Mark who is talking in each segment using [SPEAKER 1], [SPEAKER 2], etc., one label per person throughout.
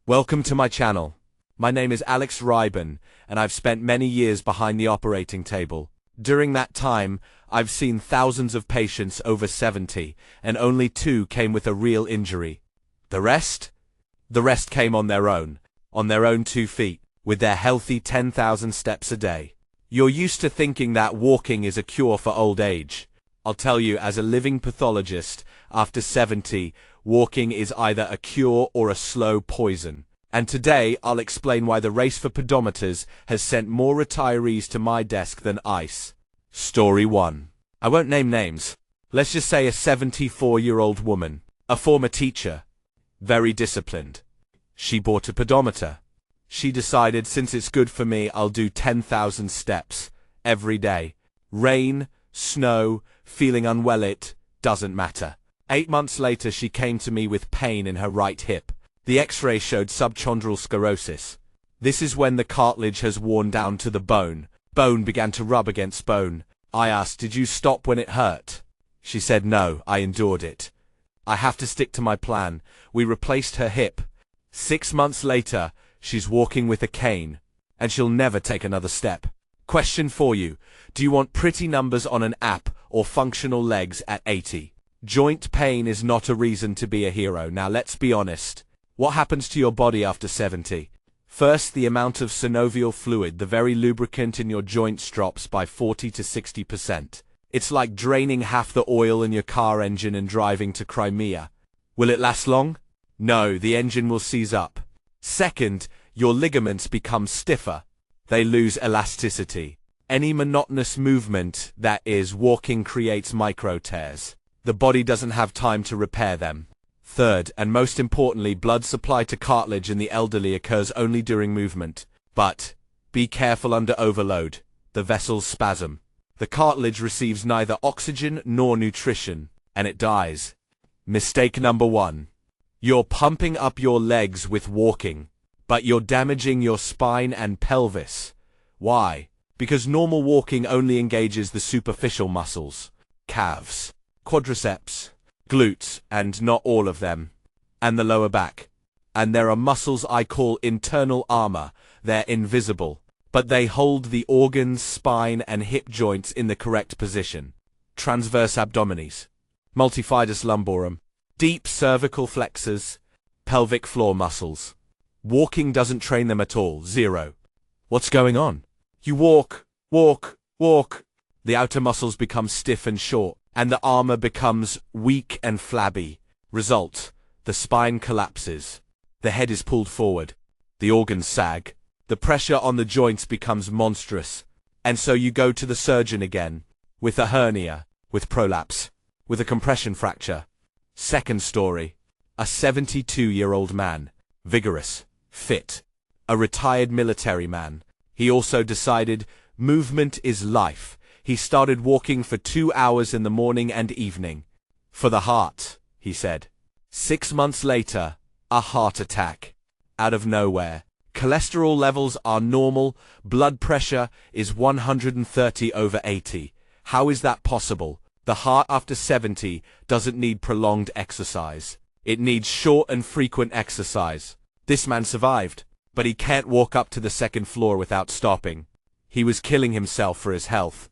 [SPEAKER 1] Welcome to my channel. My name is Reiban, and I've spent many years behind the operating table. During that time, I've seen thousands of patients over 70, and only 2 came with a real injury. The rest? The rest came on their own 2 feet, with their healthy 10,000 steps a day. You're used to thinking that walking is a cure for old age. I'll tell you, as a living pathologist, after 70, walking is either a cure or a slow poison. And today, I'll explain why the race for pedometers has sent more retirees to my desk than ICE. Story 1. I won't name names. Let's just say a 74-year-old woman, a former teacher, very disciplined. She bought a pedometer. She decided, since it's good for me, I'll do 10,000 steps every day. Rain, snow, feeling unwell, it doesn't matter. 8 months later, she came to me with pain in her right hip. The X-ray showed subchondral sclerosis. This is when the cartilage has worn down to the bone. Bone began to rub against bone. I asked, "Did you stop when it hurt?" She said, "No, I endured it. I have to stick to my plan." We replaced her hip. 6 months later, she's walking with a cane, and she'll never take another step. Question for you: do you want pretty numbers on an app or functional legs at 80? Joint pain is not a reason to be a hero. Now let's be honest. What happens to your body after 70? First, the amount of synovial fluid, the very lubricant in your joints, drops by 40 to 60%. It's like draining half the oil in your car engine and driving to Crimea. Will it last long? No, the engine will seize up. Second, your ligaments become stiffer. They lose elasticity. Any monotonous movement, that is, walking, creates micro tears. The body doesn't have time to repair them. Third, and most importantly, blood supply to cartilage in the elderly occurs only during movement. But be careful under overload. The vessels spasm. The cartilage receives neither oxygen nor nutrition, and it dies. Mistake number 1. You're pumping up your legs with walking, but you're damaging your spine and pelvis. Why? Because normal walking only engages the superficial muscles, calves, quadriceps, glutes, and not all of them, and the lower back. And there are muscles I call internal armor. They're invisible, but they hold the organs, spine, and hip joints in the correct position. Transverse abdominis, multifidus lumborum, deep cervical flexors, pelvic floor muscles. Walking doesn't train them at all. Zero. What's going on? You walk, walk, walk. The outer muscles become stiff and short, and the armor becomes weak and flabby. Result: the spine collapses. The head is pulled forward. The organs sag. The pressure on the joints becomes monstrous. And so you go to the surgeon again, with a hernia, with prolapse, with a compression fracture. Second story. A 72-year-old man, vigorous, fit, a retired military man. He also decided movement is life. He started walking for 2 hours in the morning and evening. For the heart, he said. 6 months later, a heart attack. Out of nowhere. Cholesterol levels are normal. Blood pressure is 130/80. How is that possible? The heart after 70 doesn't need prolonged exercise. It needs short and frequent exercise. This man survived, but he can't walk up to the 2nd floor without stopping. He was killing himself for his health.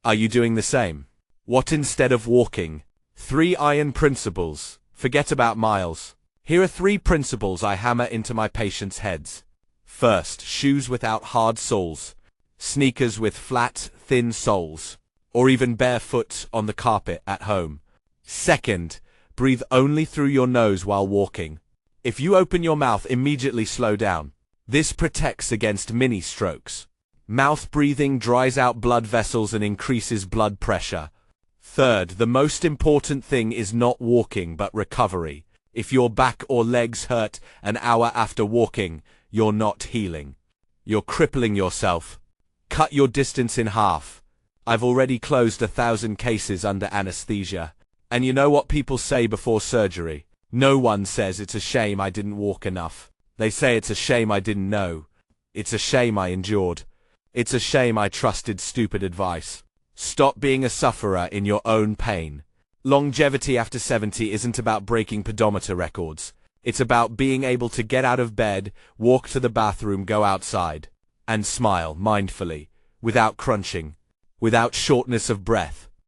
[SPEAKER 1] Are you doing the same? What instead of walking? 3 iron principles. Forget about miles. Here are 3 principles I hammer into my patients' heads. First, shoes without hard soles. Sneakers with flat, thin soles. Or even barefoot on the carpet at home. Second, breathe only through your nose while walking. If you open your mouth, immediately slow down. This protects against mini strokes. Mouth breathing dries out blood vessels and increases blood pressure. Third, the most important thing is not walking but recovery. If your back or legs hurt an hour after walking, you're not healing. You're crippling yourself. Cut your distance in half. I've already closed 1,000 cases under anesthesia. And you know what people say before surgery? No one says it's a shame I didn't walk enough. They say it's a shame I didn't know. It's a shame I endured. It's a shame I trusted stupid advice. Stop being a sufferer in your own pain. Longevity after 70 isn't about breaking pedometer records. It's about being able to get out of bed, walk to the bathroom, go outside, and smile mindfully, without crunching, without shortness of breath.